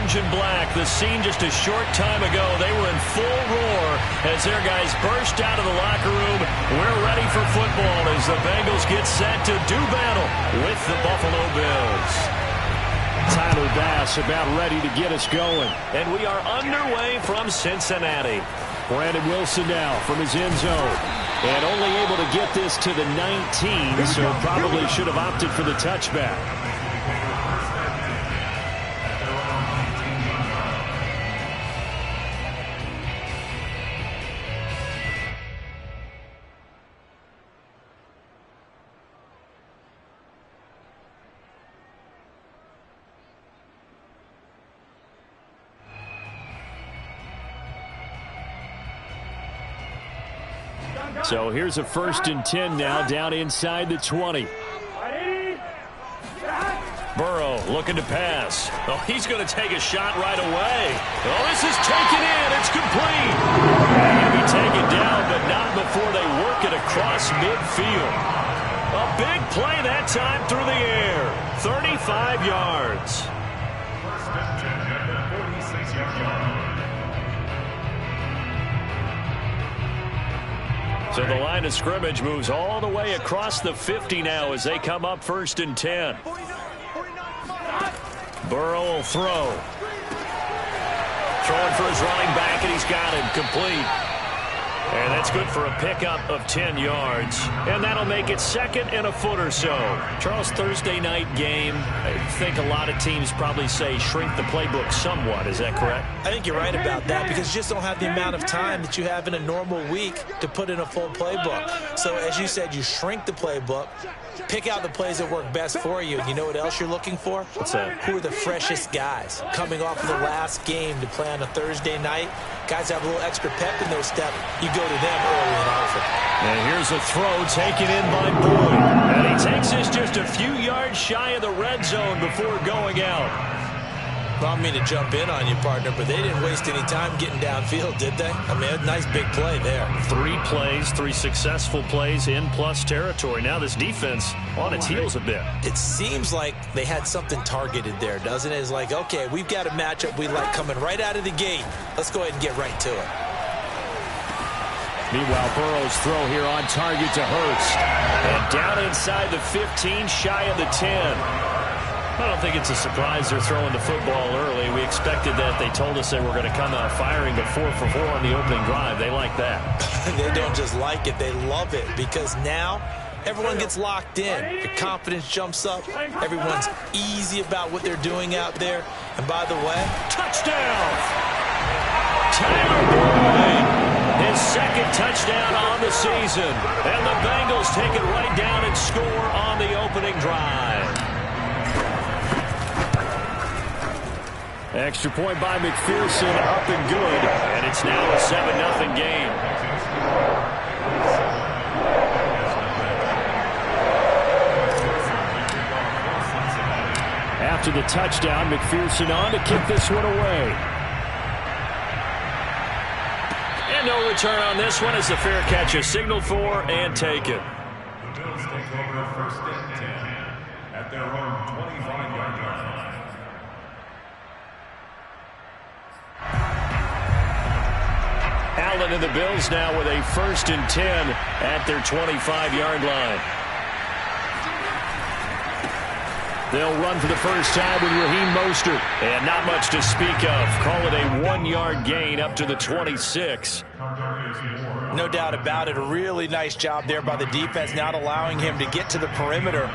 orange and black. The scene just a short time ago. They were in full roar as their guys burst out of the locker room. We're ready for football as the Bengals get set to do battle with the Buffalo Bills. Tyler Bass about ready to get us going. And we are underway from Cincinnati. Brandon Wilson now from his end zone. And only able to get this to the 19, so probably should have opted for the touchback. So here's a 1st and 10 now, down inside the 20. Burrow looking to pass. Oh, he's going to take a shot right away. Oh, this is taken in. It's complete. They're going to be taken down, but not before they work it across midfield. A big play that time through the air. 35 yards. So the line of scrimmage moves all the way across the 50 now as they come up 1st and 10. Burrow will throw. Throwing for his running back, and he's got him complete. And that's good for a pickup of 10 yards. And that'll make it 2nd and a foot or so. Charles, Thursday night game, I think a lot of teams probably say shrink the playbook somewhat. Is that correct? I think you're right about that because you just don't have the amount of time that you have in a normal week to put in a full playbook. So as you said, you shrink the playbook, pick out the plays that work best for you. And you know what else you're looking for? What's that? Who are the freshest guys coming off of the last game to play on a Thursday night? Guys have a little extra pep in their step. You go to them early and often. And here's a throw taken in by Boyd. And he takes this just a few yards shy of the red zone before going out. Well, I don't mean to jump in on you, partner, but they didn't waste any time getting downfield, did they? I mean, a nice big play there. 3 plays, 3 successful plays in plus territory. Now this defense on its heels a bit. It seems like they had something targeted there, doesn't it? It's like, okay, we've got a matchup we like coming right out of the gate. Let's go ahead and get right to it. Meanwhile, Burrow's throw here on target to Hurst. And down inside the 15, shy of the 10. I don't think it's a surprise they're throwing the football early. We expected that. They told us they were going to come out firing, but 4 for 4 on the opening drive. They like that. They don't just like it. They love it because now everyone gets locked in. The confidence jumps up. Everyone's easy about what they're doing out there. And by the way, touchdown! Tyler Boyd! His 2nd touchdown on the season. And the Bengals take it right down and score on the opening drive. Extra point by McPherson, up and good. And it's now a 7-0 game. After the touchdown, McPherson on to kick this one away. And no return on this one as the fair catch is signaled for and taken. The Bills take over 1st and 10 at their own 25-yard line. Allen and the Bills now with a 1st and 10 at their 25-yard line. They'll run for the first time with Raheem Mostert. And not much to speak of. Call it a 1-yard gain up to the 26. no doubt about it, a really nice job there by the defense, not allowing him to get to the perimeter.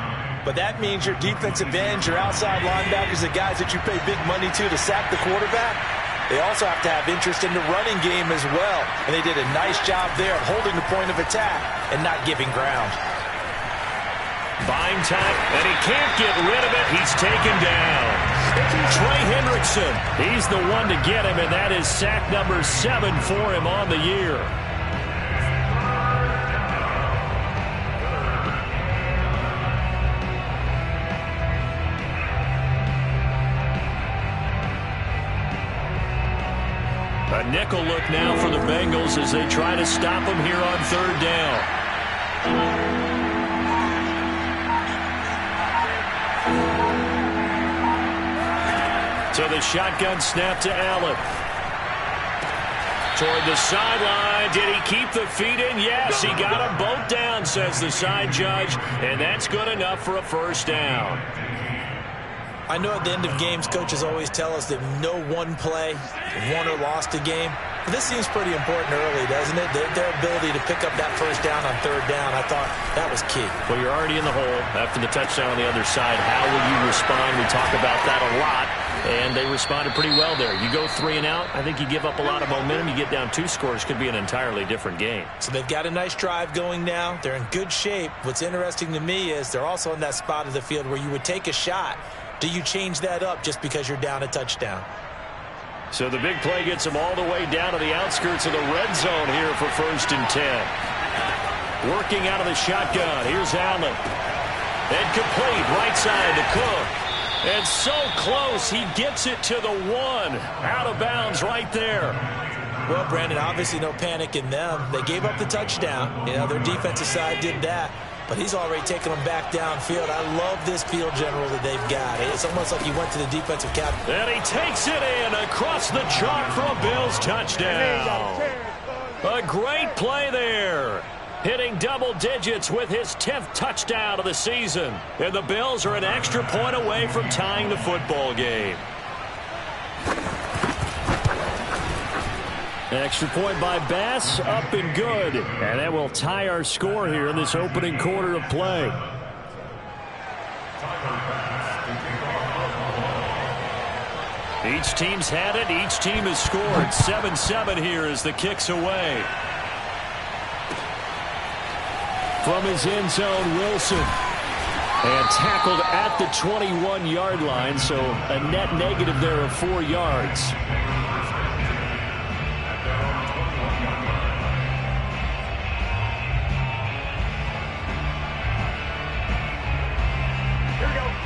But that means your defensive ends, your outside linebackers, the guys that you pay big money to sack the quarterback, they also have to have interest in the running game as well. And they did a nice job there of holding the point of attack and not giving ground. Buying time, and he can't get rid of it. He's taken down. Trey Hendrickson, he's the one to get him, and that is sack number 7 for him on the year. A nickel look now for the Bengals as they try to stop him here on 3rd down. So the the shotgun snap to Allen. Toward the sideline. Did he keep the feet in? Yes, he got them both down, says the side judge, and that's good enough for a first down. I know at the end of games, coaches always tell us that no one play won or lost a game. But this seems pretty important early, doesn't it? Their ability to pick up that first down on third down, I thought that was key. Well, you're already in the hole after the touchdown on the other side. How will you respond? We talk about that a lot, and they responded pretty well there. You go 3 and out, I think you give up a lot of momentum. You get down 2 scores, could be an entirely different game. So they've got a nice drive going now. They're in good shape. What's interesting to me is they're also in that spot of the field where you would take a shot. Do you change that up just because you're down a touchdown? So the big play gets them all the way down to the outskirts of the red zone here for 1st and 10. Working out of the shotgun. Here's Allen. And complete. Right side to Cook. And so close. He gets it to the 1. Out of bounds right there. Well, Brandon, obviously no panic in them. They gave up the touchdown. You know, their defensive side did that. But he's already taken them back downfield. I love this field general that they've got. It's almost like he went to the defensive cap. And he takes it in across the chalk for a Bills touchdown. A great play there. Hitting double digits with his 10th touchdown of the season. And the Bills are an extra point away from tying the football game. Extra point by Bass, up and good. And that will tie our score here in this opening quarter of play. Each team's had it. Each team has scored. 7-7 here as the kick's away. From his end zone, Wilson. And tackled at the 21-yard line, so a net negative there of 4 yards.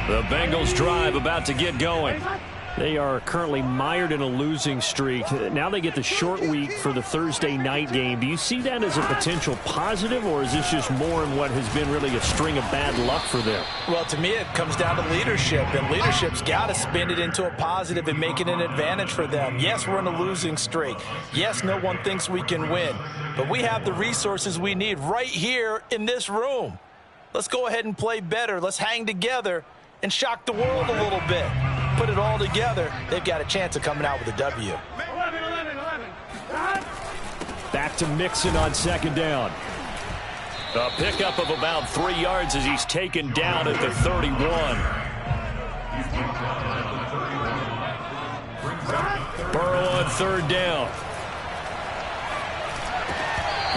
The Bengals drive about to get going. They are currently mired in a losing streak. Now they get the short week for the Thursday night game. Do you see that as a potential positive, or is this just more in what has been really a string of bad luck for them? Well, to me, it comes down to leadership, and leadership's got to spin it into a positive and make it an advantage for them. Yes, we're in a losing streak. Yes, no one thinks we can win, but we have the resources we need right here in this room. Let's go ahead and play better. Let's hang together and shock the world a little bit. Put it all together, they've got a chance of coming out with a W. Back to Mixon on 2nd down. A pickup of about 3 yards as he's taken down at the 31. Burrow on 3rd down.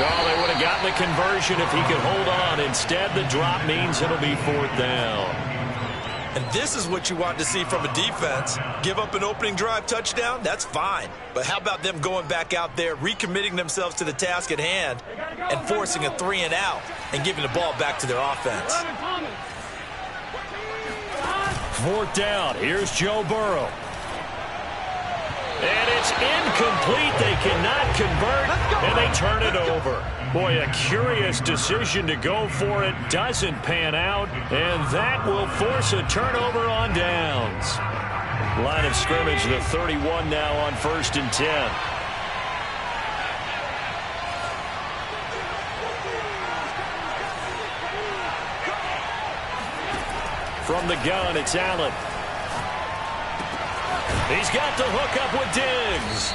Oh, they would have gotten the conversion if he could hold on. Instead, the drop means it'll be 4th down. And this is what you want to see from a defense. Give up an opening drive touchdown, that's fine. But how about them going back out there, recommitting themselves to the task at hand, and forcing a 3 and out, and giving the ball back to their offense. 4th down. Here's Joe Burrow. And it's incomplete. They cannot convert, and they turn it over. Boy, a curious decision to go for it. Doesn't pan out, and that will force a turnover on downs. Line of scrimmage, the 31 now on 1st and 10. From the gun, it's Allen. He's got the hook up with Diggs.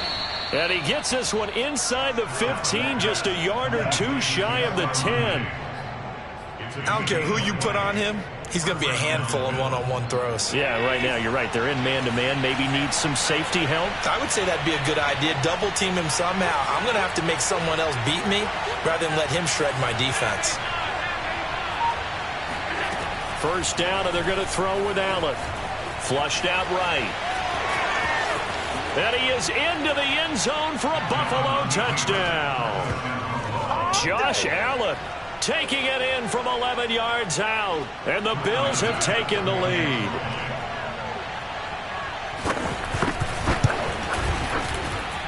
And he gets this one inside the 15, just a yard or 2 shy of the 10. I don't care who you put on him. He's going to be a handful in one-on-one throws. Yeah, right now, you're right. They're in man-to-man. Maybe needs some safety help. I would say that'd be a good idea. Double team him somehow. I'm going to have to make someone else beat me rather than let him shred my defense. 1st down, and they're going to throw with Allen. Flushed out right. And he is into the end zone for a Buffalo touchdown. Josh Allen taking it in from 11 yards out. And the Bills have taken the lead.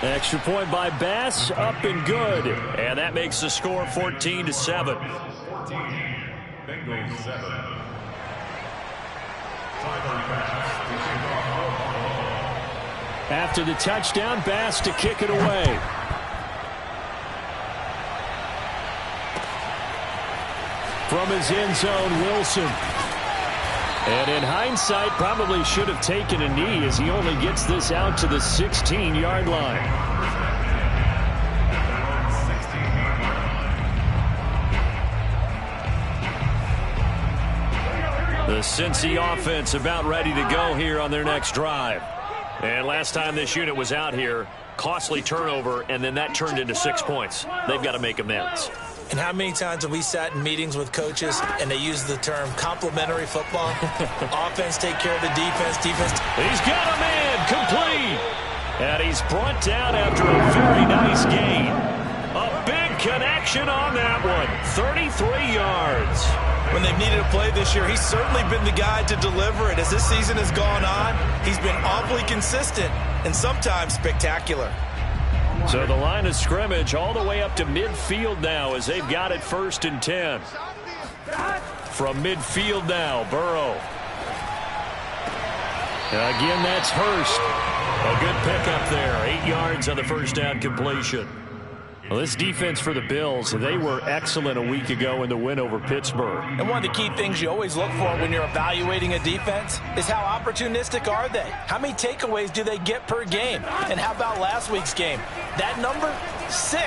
Extra point by Bass, up and good. And that makes the score 14-7. 14, Bengals 7. Tyler Bass to Chicago. After the touchdown, Bass to kick it away. From his end zone, Wilson. And in hindsight, probably should have taken a knee as he only gets this out to the 16-yard line. The Cincy offense about ready to go here on their next drive. And last time this unit was out here, costly turnover, and then that turned into 6 points. They've got to make amends. And how many times have we sat in meetings with coaches and they use the term complementary football? Offense take care of the defense. Defense. He's got a man complete. And he's brought down after a very nice gain. A big connection on that one. 33 yards. When they've needed a play this year, he's certainly been the guy to deliver it. As this season has gone on, he's been awfully consistent and sometimes spectacular. So the line of scrimmage all the way up to midfield now as they've got it 1st and 10. From midfield now, Burrow. Again, that's Hurst. A good pickup there. 8 yards on the first down completion. Well, this defense for the Bills, they were excellent a week ago in the win over Pittsburgh. And one of the key things you always look for when you're evaluating a defense is how opportunistic are they? How many takeaways do they get per game? And how about last week's game? That number, 6.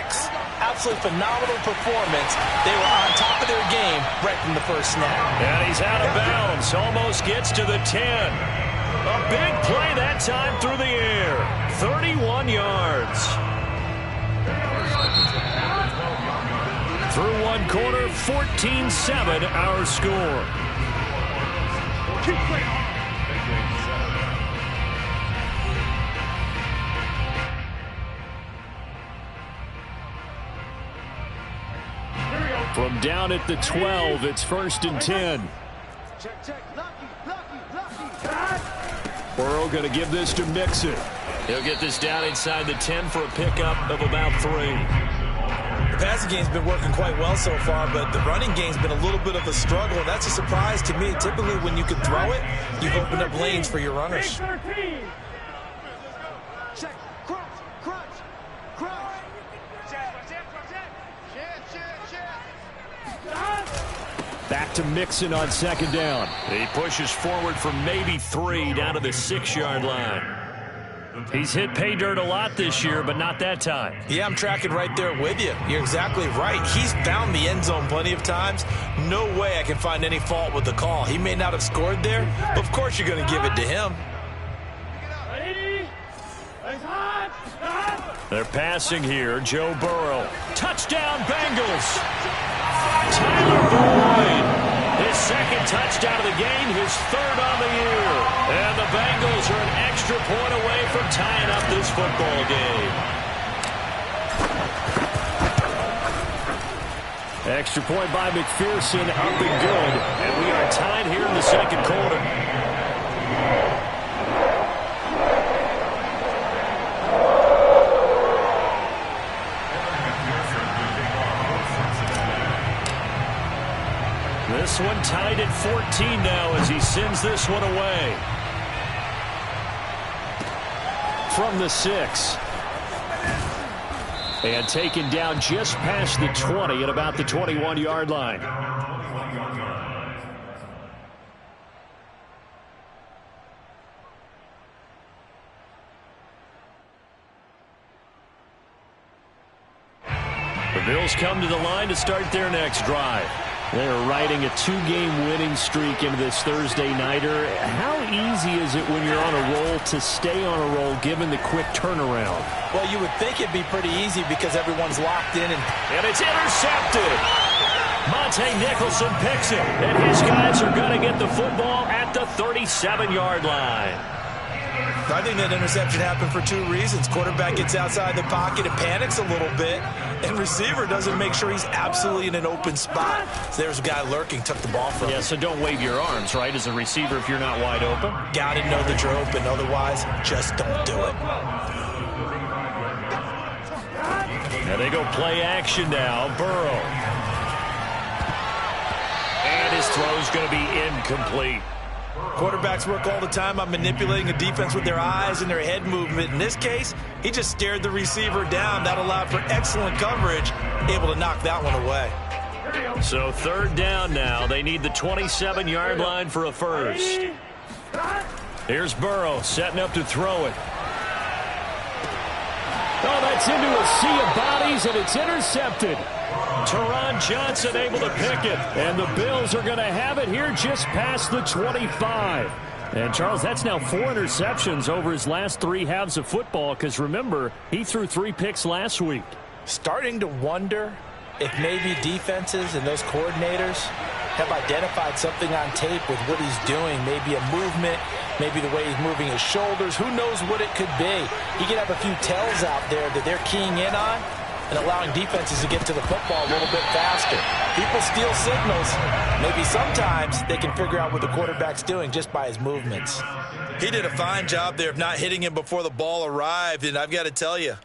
Absolutely phenomenal performance. They were on top of their game right from the first snap. And he's out of bounds. Almost gets to the 10. A big play that time through the air. 31 yards. Through one quarter, 14-7 our score. From down at the 12, it's 1st and 10. Burrow going to give this to Mixon. He'll get this down inside the 10 for a pickup of about 3. The passing game's been working quite well so far, but the running game's been a little bit of a struggle. That's a surprise to me. Typically, when you can throw it, you've opened up lanes for your runners. Back to Mixon on 2nd down. He pushes forward for maybe 3 down to the 6-yard line. He's hit pay dirt a lot this year, but not that time. Yeah, I'm tracking right there with you. You're exactly right. He's found the end zone plenty of times. No way I can find any fault with the call. He may not have scored there, but of course you're going to give it to him. They're passing here. Joe Burrow. Touchdown, Bengals. Tyler Boyd. His 2nd touchdown of the game, his 3rd on the year. And the Bengals are an extra point away from tying up this football game. Extra point by McPherson, up and good. And we are tied here in the 2nd quarter. This one tied at 14 now as he sends this one away. From the 6. And taken down just past the 20 at about the 21-yard line. The Bills come to the line to start their next drive. They are riding a 2-game winning streak into this Thursday nighter. How easy is it when you're on a roll to stay on a roll given the quick turnaround? Well, you would think it'd be pretty easy because everyone's locked in. And it's intercepted. Monte Nicholson picks it. And his guys are going to get the football at the 37-yard line. I think that interception happened for 2 reasons. Quarterback gets outside the pocket and panics a little bit, and receiver doesn't make sure he's absolutely in an open spot. So there's a guy lurking, took the ball from him. Yeah, so don't wave your arms, right, as a receiver if you're not wide open. Got to know that you're open. Otherwise, just don't do it. Now they go play action now. Burrow. And his throw's going to be incomplete. Quarterbacks work all the time on manipulating a defense with their eyes and their head movement. In this case, he just stared the receiver down. That allowed for excellent coverage, able to knock that one away. So 3rd down now. They need the 27-yard line for a first. Here's Burrow setting up to throw it. Oh, that's into a sea of bodies, and it's intercepted. Teron Johnson able to pick it. And the Bills are going to have it here just past the 25. And, Charles, that's now 4 interceptions over his last 3 halves of football because, remember, he threw 3 picks last week. Starting to wonder if maybe defenses and those coordinators have identified something on tape with what he's doing. Maybe a movement, maybe the way he's moving his shoulders. Who knows what it could be? He could have a few tells out there that they're keying in on and allowing defenses to get to the football a little bit faster. People steal signals. Maybe sometimes they can figure out what the quarterback's doing just by his movements. He did a fine job there of not hitting him before the ball arrived, and I've got to tell you,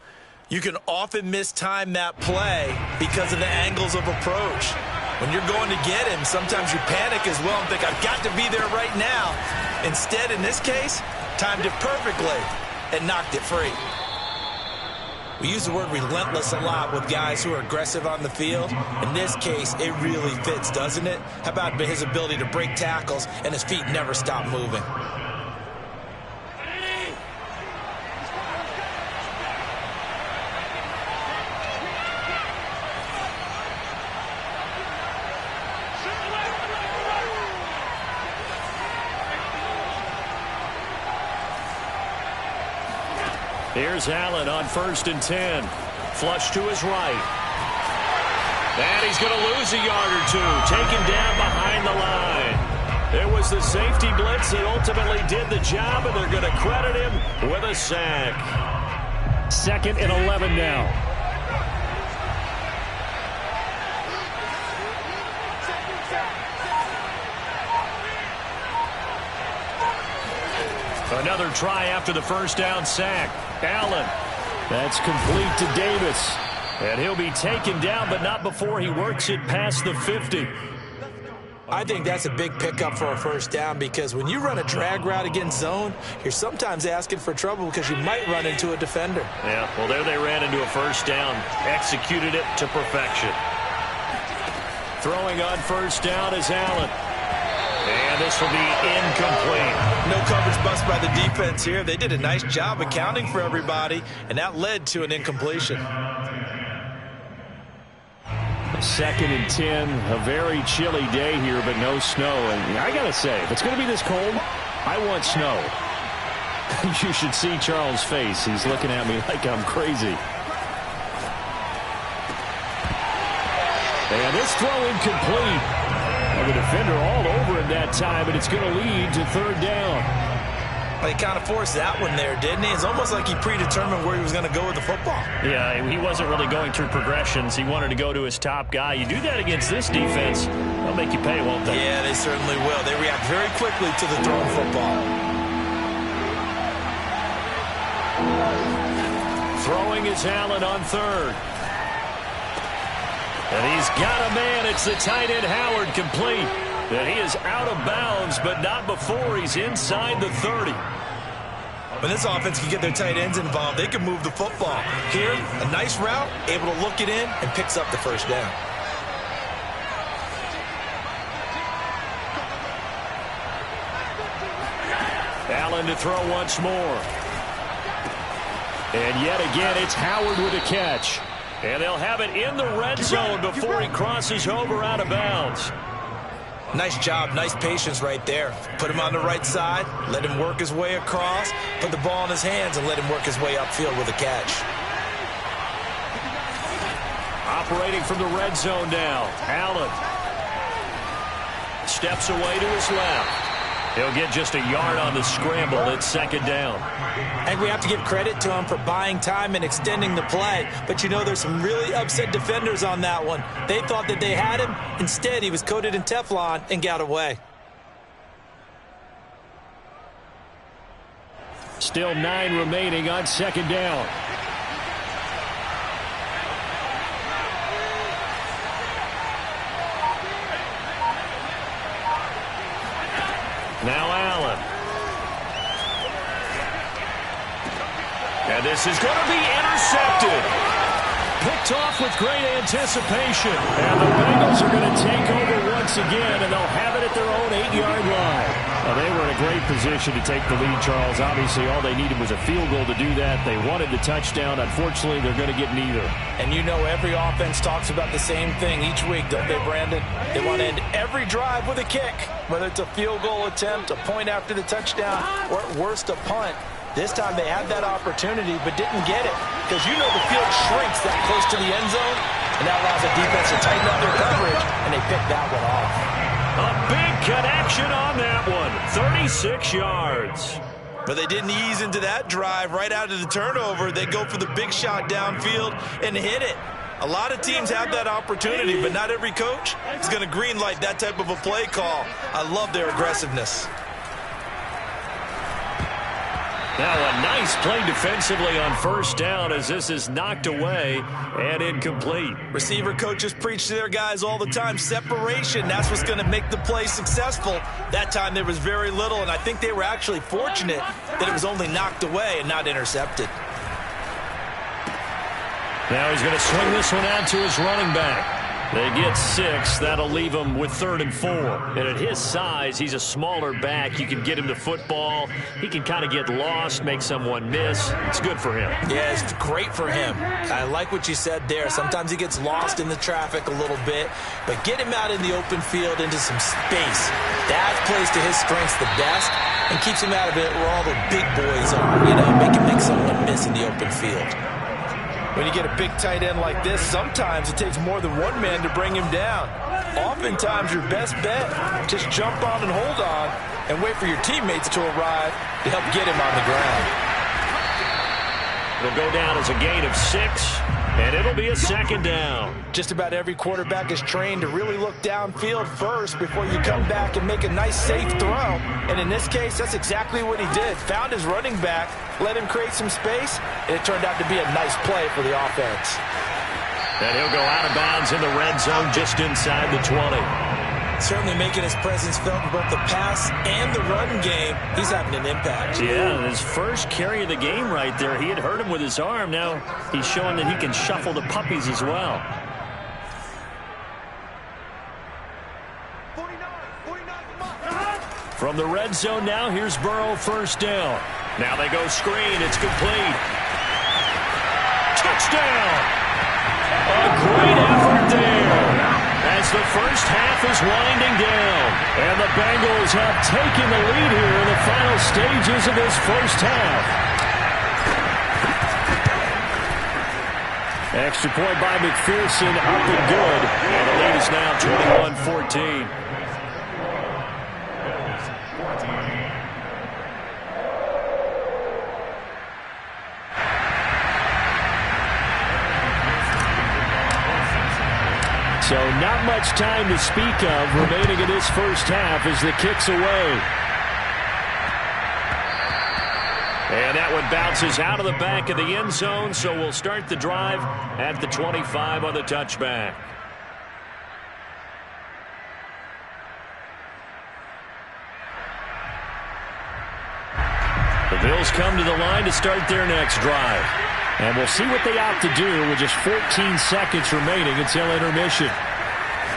you can often mistime that play because of the angles of approach. When you're going to get him, sometimes you panic as well and think, I've got to be there right now. Instead, in this case, timed it perfectly and knocked it free. We use the word relentless a lot with guys who are aggressive on the field. In this case, it really fits, doesn't it? How about his ability to break tackles and his feet never stop moving? Here's Allen on 1st and 10. Flush to his right. And he's going to lose a yard or 2. Taken down behind the line. There was the safety blitz that ultimately did the job, and they're going to credit him with a sack. 2nd and 11 now. Another try after the first down sack. Allen. That's complete to Davis. And he'll be taken down, but not before he works it past the 50. I think that's a big pickup for a first down because when you run a drag route against zone, you're sometimes asking for trouble because you might run into a defender. Yeah, well, there they ran into a first down. Executed it to perfection. Throwing on first down is Allen. And this will be incomplete. No coverage bust by the defense here. They did a nice job accounting for everybody, and that led to an incompletion. 2nd and 10, a very chilly day here, but no snow. And I got to say, if it's going to be this cold, I want snow. You should see Charles' face. He's looking at me like I'm crazy. And this throw incomplete. And the defender all over him that time, and it's going to lead to 3rd down. Well, he kind of forced that one there, didn't he? It's almost like he predetermined where he was going to go with the football. Yeah, he wasn't really going through progressions. He wanted to go to his top guy. You do that against this defense, they'll make you pay, won't they? Yeah, they certainly will. They react very quickly to the thrown football. Throwing is Allen on 3rd. And he's got a man. It's the tight end Howard complete. And he is out of bounds, but not before he's inside the 30. When this offense can get their tight ends involved, they can move the football. Here, a nice route, able to look it in, and picks up the first down. Allen to throw once more. And yet again, it's Howard with a catch. And they'll have it in the red zone before he crosses over out of bounds. Nice job, nice patience right there. Put him on the right side, let him work his way across, put the ball in his hands, and let him work his way upfield with a catch. Operating from the red zone now, Allen. Steps away to his left. He'll get just a yard on the scramble. It's 2nd down. And we have to give credit to him for buying time and extending the play. But you know, there's some really upset defenders on that one. They thought that they had him. Instead, he was coated in Teflon and got away. Still 9 remaining on 2nd down. Now And this is going to be intercepted. Picked off with great anticipation. And the Bengals are going to take over once again, and they'll have it at their own 8-yard line. Well, they were in a great position to take the lead, Charles. Obviously, all they needed was a field goal to do that. They wanted the touchdown. Unfortunately, they're going to get neither. And you know every offense talks about the same thing each week, don't they, Brandon? They want to end every drive with a kick, whether it's a field goal attempt, a point after the touchdown, or at worst, a punt. This time they had that opportunity but didn't get it because you know the field shrinks that close to the end zone, and that allows the defense to tighten up their coverage, and they picked that one off. A big connection on that one. 36 yards. But they didn't ease into that drive right out of the turnover. They go for the big shot downfield and hit it. A lot of teams have that opportunity, but not every coach is going to green light that type of a play call. I love their aggressiveness. Now a nice play defensively on first down as this is knocked away and incomplete. Receiver coaches preach to their guys all the time. Separation, that's what's going to make the play successful. That time there was very little, and I think they were actually fortunate that it was only knocked away and not intercepted. Now he's going to swing this one out to his running back. They get 6. That'll leave him with 3rd and 4. And at his size, he's a smaller back. You can get him to football. He can kind of get lost, make someone miss. It's good for him. Yeah, it's great for him. I like what you said there. Sometimes he gets lost in the traffic a little bit, but get him out in the open field into some space. That plays to his strengths the best and keeps him out of it where all the big boys are. You know, make someone miss in the open field. When you get a big tight end like this, sometimes it takes more than one man to bring him down. Oftentimes, your best bet, just jump on and hold on and wait for your teammates to arrive to help get him on the ground. It'll go down as a gain of 6, and it'll be a 2nd down. Just about every quarterback is trained to really look downfield first before you come back and make a nice, safe throw. And in this case, that's exactly what he did. Found his running back, let him create some space, and it turned out to be a nice play for the offense. And he'll go out of bounds in the red zone just inside the 20. Certainly making his presence felt in both the pass and the run game. He's having an impact. Yeah, his first carry of the game right there. He had hurt him with his arm. Now he's showing that he can shuffle the puppies as well. From the red zone now, here's Burrow, 1st down. Now they go screen. It's complete. Touchdown! A great effort there as the first half is winding down. And the Bengals have taken the lead here in the final stages of this first half. Extra point by McPherson, up and good. And the lead is now 21-14. So not much time to speak of remaining in this first half as the kick's away. And that one bounces out of the back of the end zone, so we'll start the drive at the 25 on the touchback. The Bills come to the line to start their next drive. And we'll see what they opt to do with just 14 seconds remaining until intermission.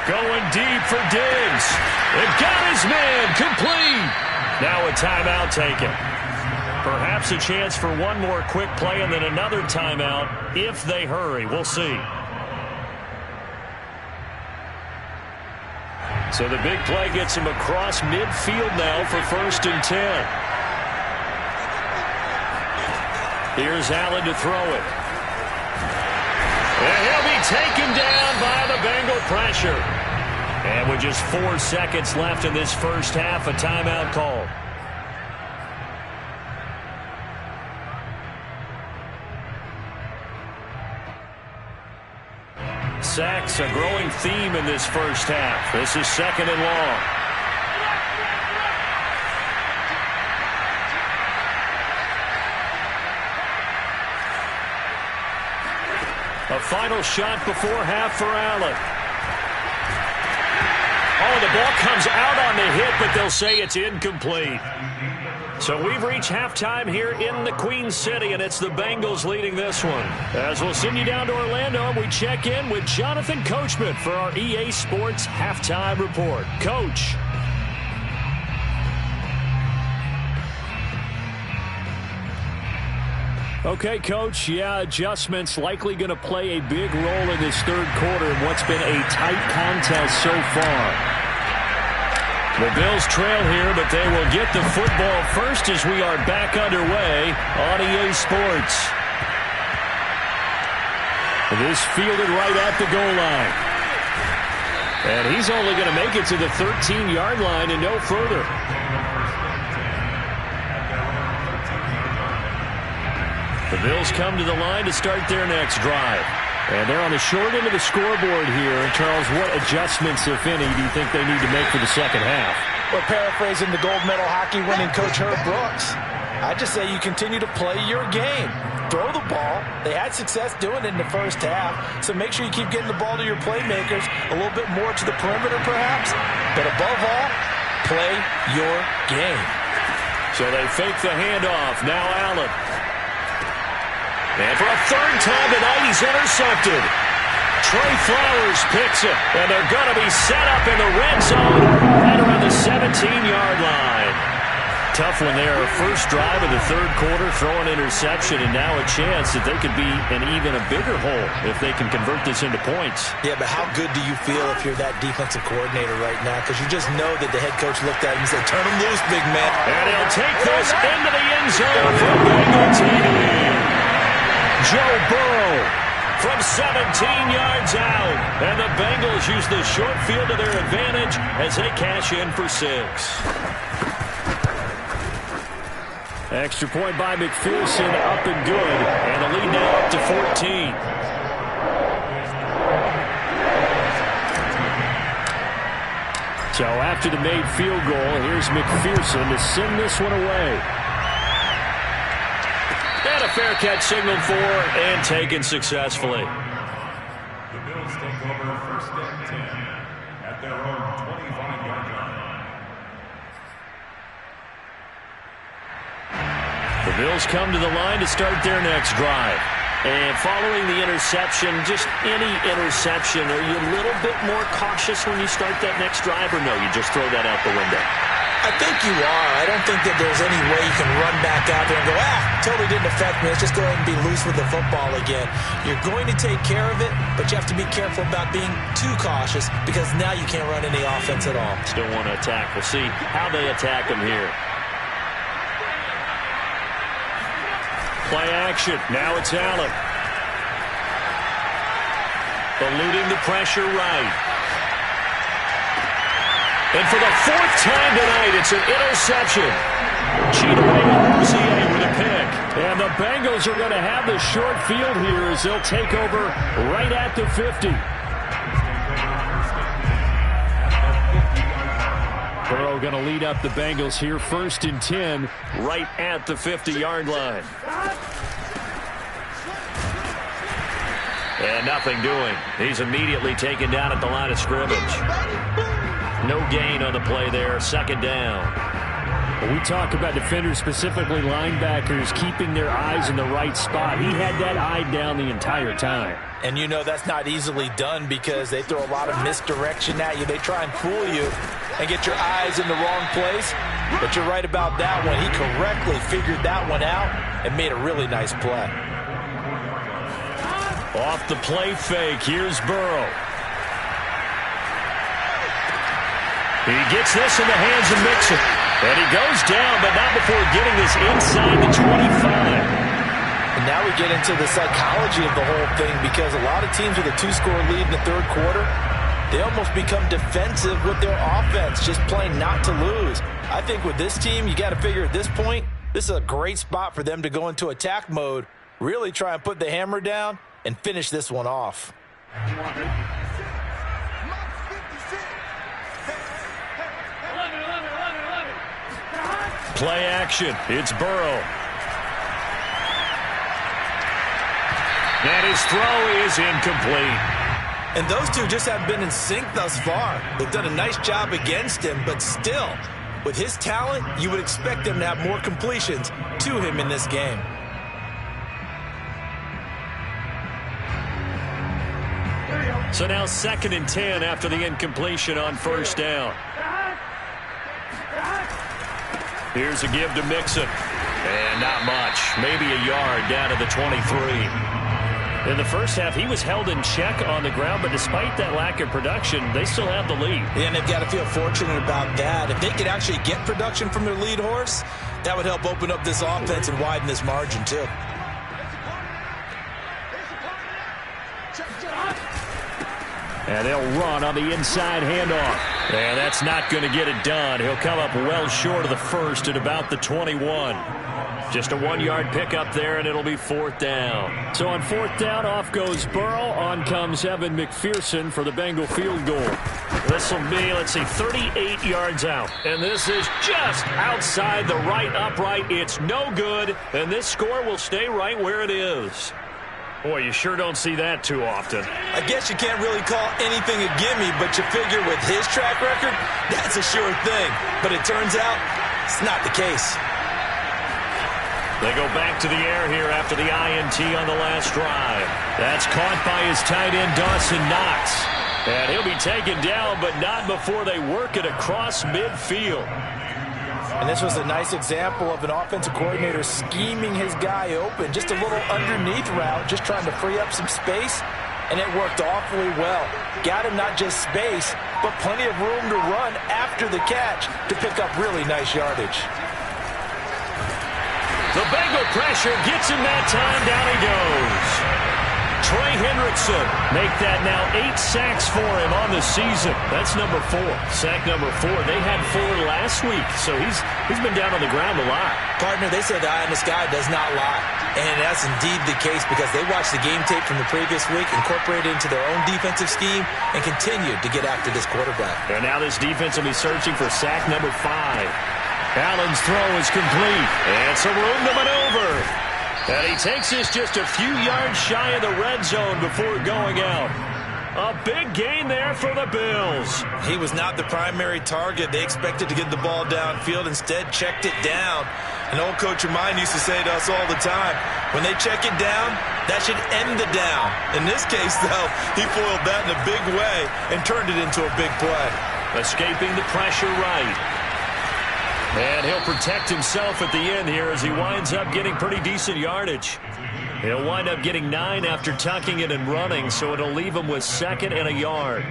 Going deep for Diggs. They've got his man complete. Now a timeout taken. Perhaps a chance for one more quick play and then another timeout if they hurry. We'll see. So the big play gets him across midfield now for 1st and 10. Here's Allen to throw it. And he'll be taken down by the Bengal pressure. And with just 4 seconds left in this first half, a timeout call. Sacks, a growing theme in this first half. This is 2nd and long. A final shot before half for Allen. Oh, the ball comes out on the hit, but they'll say it's incomplete. So we've reached halftime here in the Queen City, and it's the Bengals leading this one. As we'll send you down to Orlando, we check in with Jonathan Coachman for our EA Sports Halftime Report. Coach. Okay, Coach, adjustments likely going to play a big role in this third quarter in what's been a tight contest so far. The Bills trail here, but they will get the football first as we are back underway on EA Sports. This fielded right at the goal line. And he's only going to make it to the 13-yard line and no further. The Bills come to the line to start their next drive. And they're on the short end of the scoreboard here. And Charles, what adjustments, if any, do you think they need to make for the second half? Well, paraphrasing the gold medal hockey winning coach Herb Brooks, I just say you continue to play your game. Throw the ball. They had success doing it in the first half, so make sure you keep getting the ball to your playmakers, a little bit more to the perimeter perhaps, but above all, play your game. So they fake the handoff. Now Allen. And for a third time tonight, he's intercepted. Trey Flowers picks it, and they're going to be set up in the red zone right around the 17-yard line. Tough one there. First drive of the third quarter, throw an interception, and now a chance that they could be in even a bigger hole if they can convert this into points. Yeah, but how good do you feel if you're that defensive coordinator right now? Because you just know that the head coach looked at him and said, turn him loose, big man. And he'll take this into the end zone for Bengal TD. Joe Burrow from 17 yards out. And the Bengals use the short field to their advantage as they cash in for 6. Extra point by McPherson, up and good. And the lead now up to 14. So after the made field goal, here's McPherson to send this one away. And a fair catch signaled for and taken successfully. The Bills take over first and 10 at their own 25-yard line. The Bills come to the line to start their next drive. And following the interception, just any interception, are you a little bit more cautious when you start that next drive, or no, you just throw that out the window? I think you are. I don't think that there's any way you can run back out there and go, totally didn't affect me. Let's just go ahead and be loose with the football again. You're going to take care of it, but you have to be careful about being too cautious because now you can't run any offense at all. Still want to attack. We'll see how they attack him here. Play action. Now it's Allen. Eluding the pressure right. And for the fourth time tonight, it's an interception. Cheetah with a pick. And the Bengals are going to have the short field here as they'll take over right at the 50. Burrow going to lead up the Bengals here, 1st and 10, right at the 50-yard line. And nothing doing. He's immediately taken down at the line of scrimmage. No gain on the play there, 2nd down. When we talk about defenders, specifically linebackers, keeping their eyes in the right spot. He had that eye down the entire time. And you know that's not easily done because they throw a lot of misdirection at you. They try and fool you and get your eyes in the wrong place. But you're right about that one. He correctly figured that one out and made a really nice play. Off the play fake, here's Burrow. He gets this in the hands of Mixon. And he goes down, but not before getting this inside the 25. And now we get into the psychology of the whole thing because a lot of teams with a 2-score lead in the third quarter, they almost become defensive with their offense, just playing not to lose. I think with this team, you got to figure at this point, this is a great spot for them to go into attack mode, really try and put the hammer down and finish this one off. Play action. It's Burrow. And his throw is incomplete. And those two just have been in sync thus far. They've done a nice job against him, but still, With his talent, you would expect him to have more completions to him in this game. So now 2nd and 10 after the incompletion on first down. Here's a give to Mixon. And not much. Maybe a yard down to the 23. In the first half, he was held in check on the ground, but despite that lack of production, they still have the lead. And they've got to feel fortunate about that. If they could actually get production from their lead horse, that would help open up this offense and widen this margin, too. And they'll run on the inside handoff. And that's not going to get it done. He'll come up well short of the first at about the 21. Just a 1-yard pickup there, and it'll be 4th down. So on 4th down, off goes Burrow. On comes Evan McPherson for the Bengal field goal. This will be, let's see, 38 yards out. And this is just outside the right upright. It's no good, and this score will stay right where it is. Boy, you sure don't see that too often. I guess you can't really call anything a gimme, but you figure with his track record, that's a sure thing. But it turns out it's not the case. They go back to the air here after the INT on the last drive. That's caught by his tight end, Dawson Knox. And he'll be taken down, but not before they work it across midfield. And this was a nice example of an offensive coordinator scheming his guy open. Just a little underneath route, just trying to free up some space. And it worked awfully well. Got him not just space, but plenty of room to run after the catch to pick up really nice yardage. The Bengal pressure gets him that time. Down he goes. Trey Hendrickson make that now 8 sacks for him on the season. That's number 4. Sack number 4. They had 4 last week, so he's been down on the ground a lot. Partner, they say the eye in the sky does not lie. And that's indeed the case because they watched the game tape from the previous week, incorporated it into their own defensive scheme, and continued to get after this quarterback. And now this defense will be searching for sack number 5. Allen's throw is complete. And some room to maneuver. And he takes this just a few yards shy of the red zone before going out. A big gain there for the Bills. He was not the primary target. They expected to get the ball downfield. Instead, checked it down. An old coach of mine used to say to us all the time, when they check it down, that should end the down. In this case, though, he foiled that in a big way and turned it into a big play. Escaping the pressure right. And he'll protect himself at the end here as he winds up getting pretty decent yardage. He'll wind up getting 9 after tucking it and running, so it'll leave him with 2nd and a yard.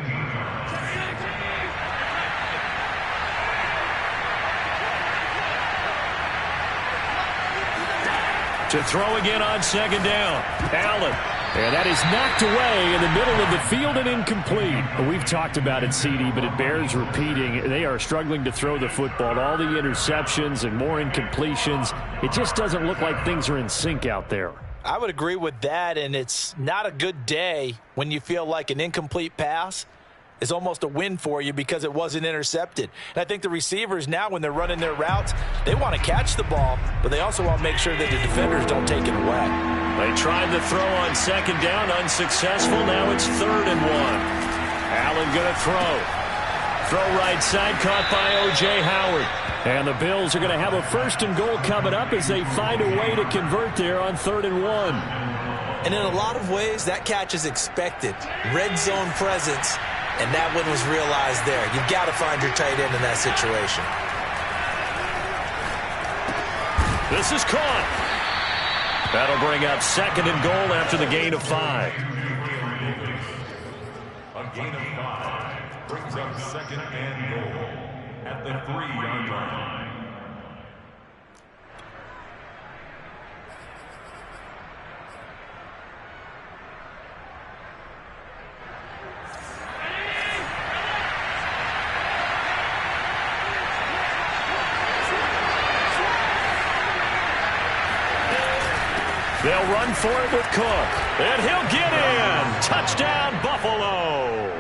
To throw again on 2nd down. Allen. And that is knocked away in the middle of the field and incomplete. We've talked about it, CD, but it bears repeating. They are struggling to throw the football. All the interceptions and more incompletions. It just doesn't look like things are in sync out there. I would agree with that, and it's not a good day when you feel like an incomplete pass is almost a win for you because it wasn't intercepted. And I think the receivers now, when they're running their routes, they want to catch the ball, but they also want to make sure that the defenders don't take it away. They tried the throw on 2nd down, unsuccessful. Now it's 3rd and 1. Allen going to throw. Throw right side, caught by O.J. Howard. And the Bills are going to have a 1st and goal coming up as they find a way to convert there on 3rd and 1. And in a lot of ways, that catch is expected. Red zone presence. And that one was realized there. You've got to find your tight end in that situation. This is caught. That'll bring up 2nd and goal after the gain of 5. A gain of 5 brings up 2nd and goal at the 3-yard line. They'll run for it with Cook. And he'll get in. Touchdown, Buffalo.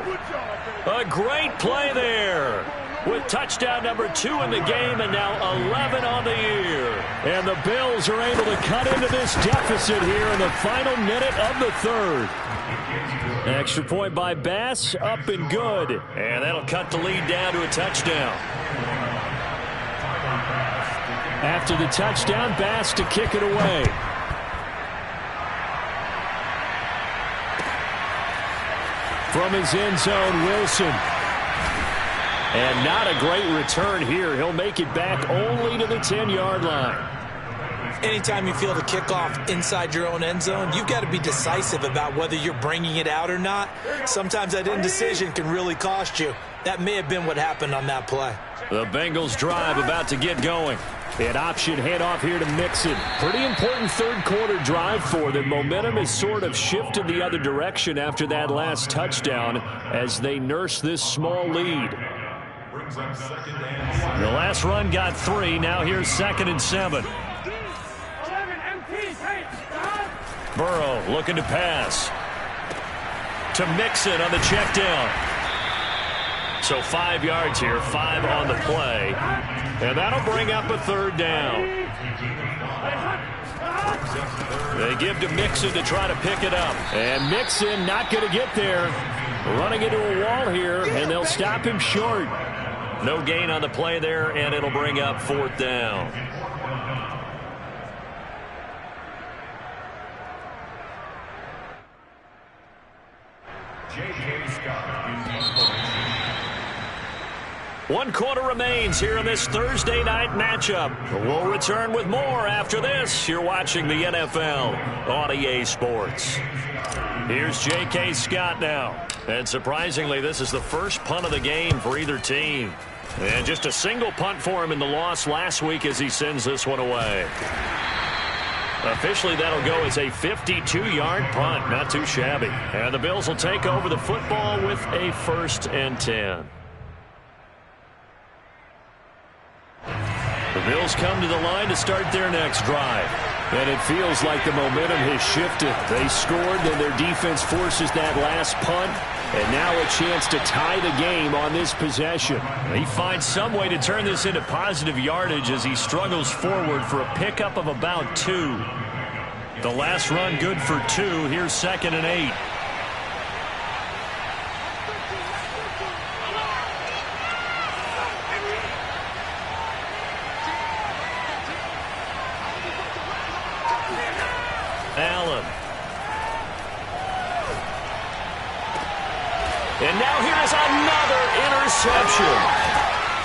A great play there. With touchdown number 2 in the game and now 11 on the year. And the Bills are able to cut into this deficit here in the final minute of the 3rd. Extra point by Bass, up and good. And that'll cut the lead down to a touchdown. After the touchdown, Bass to kick it away. From his end zone, Wilson. And not a great return here. He'll make it back only to the 10-yard line. Anytime you feel the kickoff inside your own end zone, you've got to be decisive about whether you're bringing it out or not. Sometimes that indecision can really cost you. That may have been what happened on that play. The Bengals drive about to get going. An option handoff here to Mixon. Pretty important third-quarter drive for them. Momentum has sort of shifted the other direction after that last touchdown as they nurse this small lead. The last run got 3. Now here's 2nd and 7. Burrow looking to pass. To Mixon on the check down. So 5 yards here, 5 on the play. And that'll bring up a 3rd down. They give to Mixon to try to pick it up. And Mixon not going to get there. Running into a wall here, and they'll stop him short. No gain on the play there, and it'll bring up 4th down. A.K.A. Scott. 1 quarter remains here in this Thursday night matchup. We'll return with more after this. You're watching the NFL on EA Sports. Here's J.K. Scott now. And surprisingly, this is the first punt of the game for either team. And just a single punt for him in the loss last week as he sends this one away. Officially, that'll go as a 52-yard punt. Not too shabby. And the Bills will take over the football with a 1st and 10. The Bills come to the line to start their next drive. And it feels like the momentum has shifted. They scored, then their defense forces that last punt. And now a chance to tie the game on this possession. He finds some way to turn this into positive yardage as he struggles forward for a pickup of about 2. The last run good for 2. Here's 2nd and 8. Allen. And now here is another interception.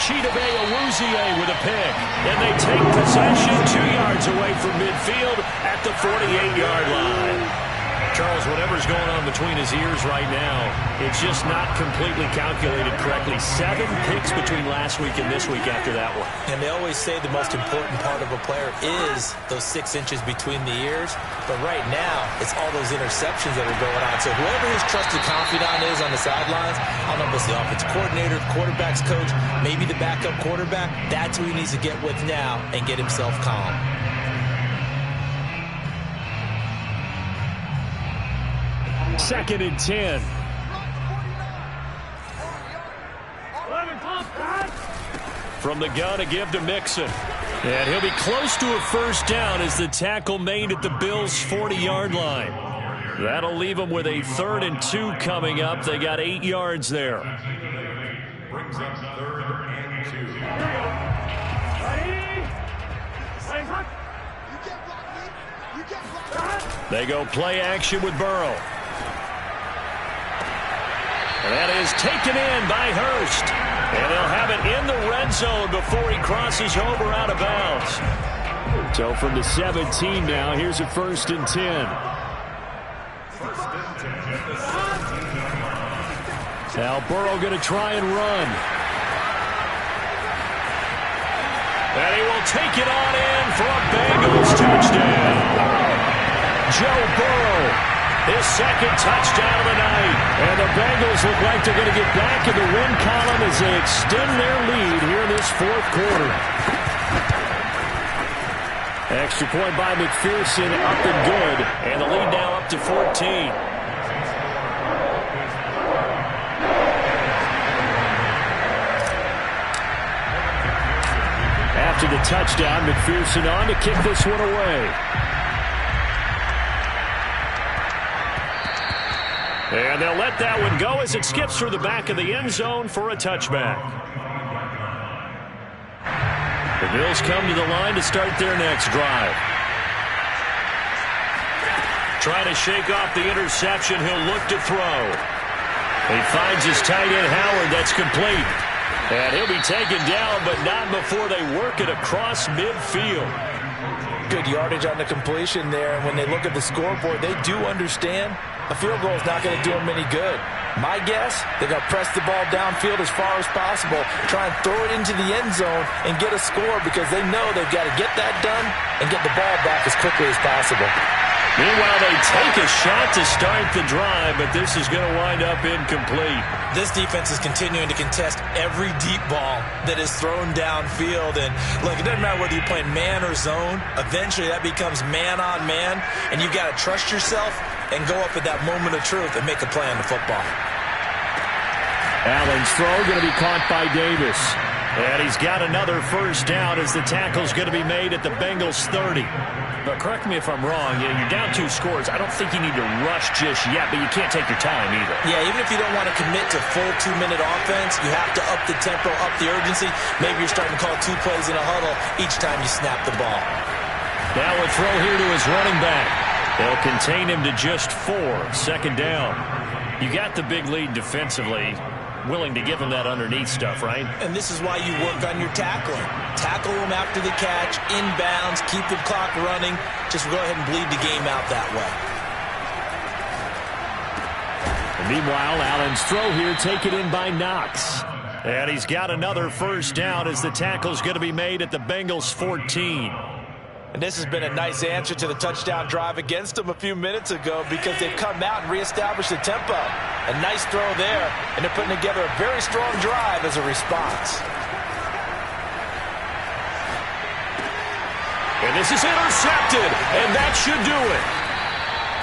Chidobe Awuzie with a pick. And they take possession 2 yards away from midfield at the 48-yard line. Charles, whatever's going on between his ears right now, it's just not completely calculated correctly. 7 picks between last week and this week after that one. And they always say the most important part of a player is those 6 inches between the ears. But right now, it's all those interceptions that are going on. So whoever his trusted confidant is on the sidelines, I don't know if it's the offensive coordinator, the quarterback's coach, maybe the backup quarterback, that's who he needs to get with now and get himself calm. Second and 10. From the gun, a give to Mixon. And he'll be close to a 1st down as the tackle made at the Bills' 40-yard line. That'll leave them with a 3rd and 2 coming up. They got 8 yards there. Brings up 3rd and 2. They go play action with Burrow. And that is taken in by Hurst. And they'll have it in the red zone before he crosses over out of bounds. So from the 17 now, here's a 1st and 10. Now Burrow going to try and run. And he will take it on in for a Bengals touchdown. Joe Burrow. His 2nd touchdown of the night. And the Bengals look like they're going to get back in the win column as they extend their lead here in this 4th quarter. Extra point by McPherson, up and good. And the lead now up to 14. After the touchdown, McPherson on to kick this one away. And they'll let that one go as it skips through the back of the end zone for a touchback. The Bills come to the line to start their next drive. Trying to shake off the interception. He'll look to throw. He finds his tight end, Howard. That's complete. And he'll be taken down, but not before they work it across midfield. Good yardage on the completion there. And when they look at the scoreboard, they do understand a field goal is not going to do them any good. My guess, they're going to press the ball downfield as far as possible, try and throw it into the end zone and get a score because they know they've got to get that done and get the ball back as quickly as possible. Meanwhile, they take a shot to start the drive, but this is going to wind up incomplete. This defense is continuing to contest every deep ball that is thrown downfield. And, look, it doesn't matter whether you're playing man or zone. Eventually, that becomes man on man, and you've got to trust yourself and go up at that moment of truth and make a play on the football. Allen's throw going to be caught by Davis. And he's got another first down as the tackle's going to be made at the Bengals 30. But correct me if I'm wrong, you're down 2 scores. I don't think you need to rush just yet, but you can't take your time either. Yeah, even if you don't want to commit to full 2-minute offense, you have to up the tempo, up the urgency. Maybe you're starting to call 2 plays in a huddle each time you snap the ball. Now a throw here to his running back. They'll contain him to just 4. Second down. You got the big lead defensively. Willing to give him that underneath stuff, right? And this is why you work on your tackling. Tackle him after the catch, inbounds, keep the clock running. Just go ahead and bleed the game out that way. And meanwhile, Allen's throw here taken in by Knox. And he's got another first down as the tackle's going to be made at the Bengals 14. And this has been a nice answer to the touchdown drive against them a few minutes ago because they've come out and reestablished the tempo. A nice throw there, and they're putting together a very strong drive as a response. And this is intercepted, and that should do it.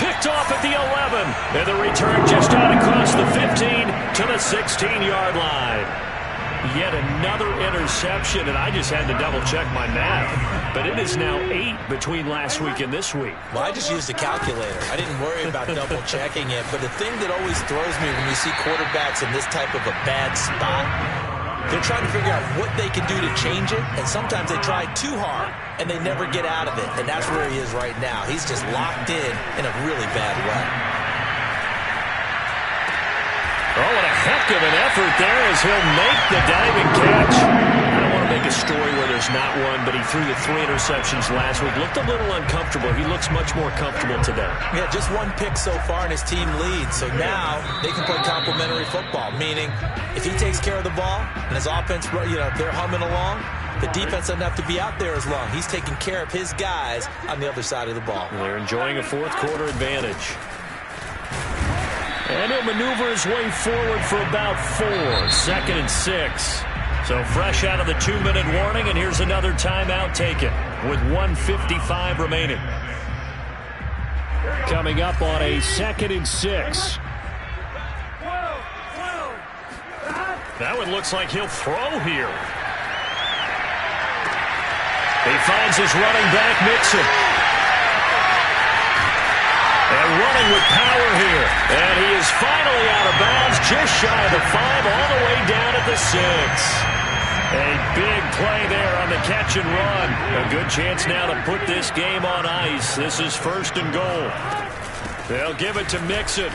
Picked off at the 11, and the return just out across the 15 to the 16-yard line. Yet another interception, and I just had to double-check my math. But it is now 8 between last week and this week. Well, I just used a calculator. I didn't worry about double-checking it. But the thing that always throws me when you see quarterbacks in this type of a bad spot, they're trying to figure out what they can do to change it. And sometimes they try too hard, and they never get out of it. And that's where he is right now. He's just locked in a really bad way. Oh, and a heck of an effort there as he'll make the diving catch. I don't want to make a story where there's not one, but he threw the 3 interceptions last week. Looked a little uncomfortable. He looks much more comfortable today. Yeah, just 1 pick so far, and his team leads. So now they can play complementary football, meaning if he takes care of the ball and his offense, they're humming along, the defense doesn't have to be out there as long. He's taking care of his guys on the other side of the ball. They're enjoying a 4th-quarter advantage. And he'll maneuver his way forward for about 4. 2nd and 6. So fresh out of the 2-minute warning, and here's another timeout taken with 1:55 remaining. Coming up on a 2nd and 6. That one looks like he'll throw here. He finds his running back, Mixon. And running with power here. And he is finally out of bounds, just shy of the 5, all the way down at the 6. A big play there on the catch and run. A good chance now to put this game on ice. This is 1st and goal. They'll give it to Mixon.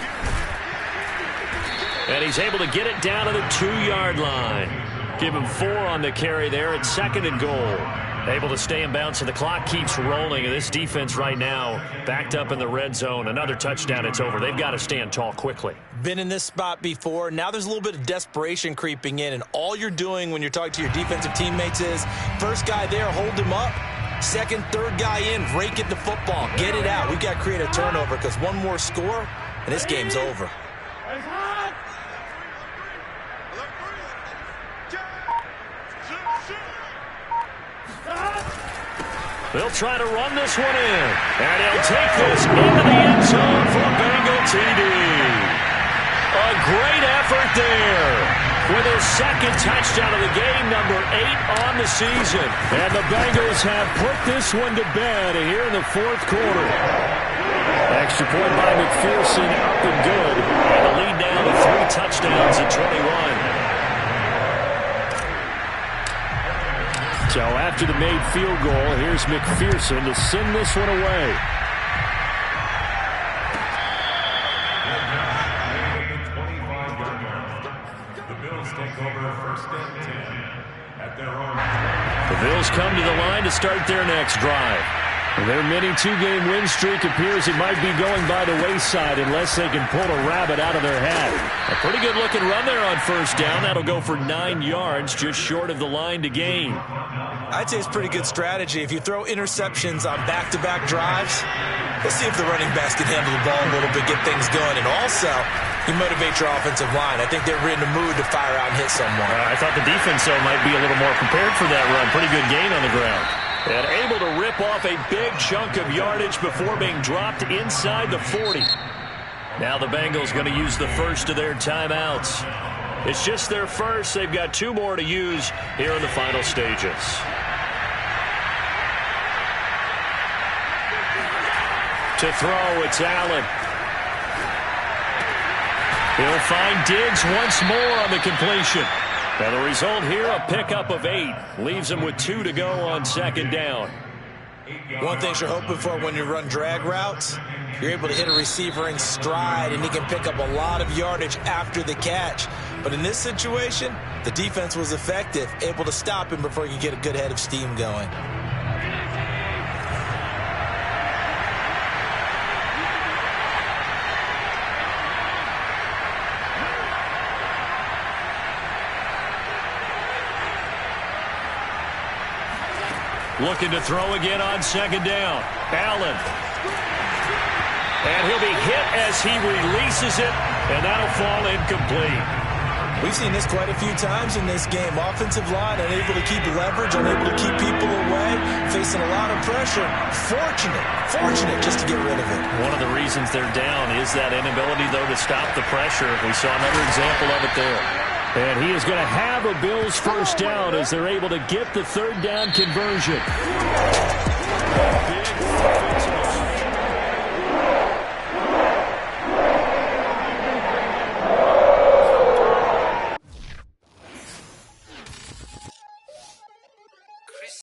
And he's able to get it down to the 2-yard line. Give him 4 on the carry there at 2nd and goal. Able to stay in bounds, so the clock keeps rolling. And this defense right now backed up in the red zone. Another touchdown, it's over. They've got to stand tall quickly. Been in this spot before. Now there's a little bit of desperation creeping in. And all you're doing when you're talking to your defensive teammates is, first guy there, hold him up. 2nd, 3rd guy in, rake it the football. Get it out. We've got to create a turnover because one more score, and this game's over. They'll try to run this one in. And he'll take this into the end zone for a Bengal TD. A great effort there with his 2nd touchdown of the game, number 8 on the season. And the Bengals have put this one to bed here in the 4th quarter. Extra point by McPherson, up and good. And the lead now to 3 touchdowns at 21. So after the made field goal, here's McPherson to send this one away. The Bills take over first and 10 at their own. The Bills come to the line to start their next drive. Their mini two-game win streak appears it might be going by the wayside unless they can pull a rabbit out of their hat. A pretty good-looking run there on first down. That'll go for 9 yards, just short of the line to gain. I'd say it's pretty good strategy. If you throw interceptions on back-to-back drives, let's see if the running backs can handle the ball a little bit, get things going, and also you motivate your offensive line. I think they're in the mood to fire out and hit someone. I thought the defense, though, might be a little more prepared for that run. Pretty good gain on the ground. And able to rip off a big chunk of yardage before being dropped inside the 40. Now the Bengals going to use the first of their timeouts. It's just their first. They've got 2 more to use here in the final stages. To throw, it's Allen. He'll find Diggs once more on the completion. And the result here, a pickup of 8. Leaves him with 2 to go on second down. One thing you're hoping for when you run drag routes, you're able to hit a receiver in stride, and he can pick up a lot of yardage after the catch. But in this situation, the defense was effective, able to stop him before he could get a good head of steam going. Looking to throw again on second down. Allen. And he'll be hit as he releases it, and that'll fall incomplete. We've seen this quite a few times in this game. Offensive line unable to keep leverage, unable to keep people away, facing a lot of pressure. Fortunate just to get rid of it. One of the reasons they're down is that inability, though, to stop the pressure. We saw another example of it there. And he is going to have a Bills first down as they're able to get the third down conversion.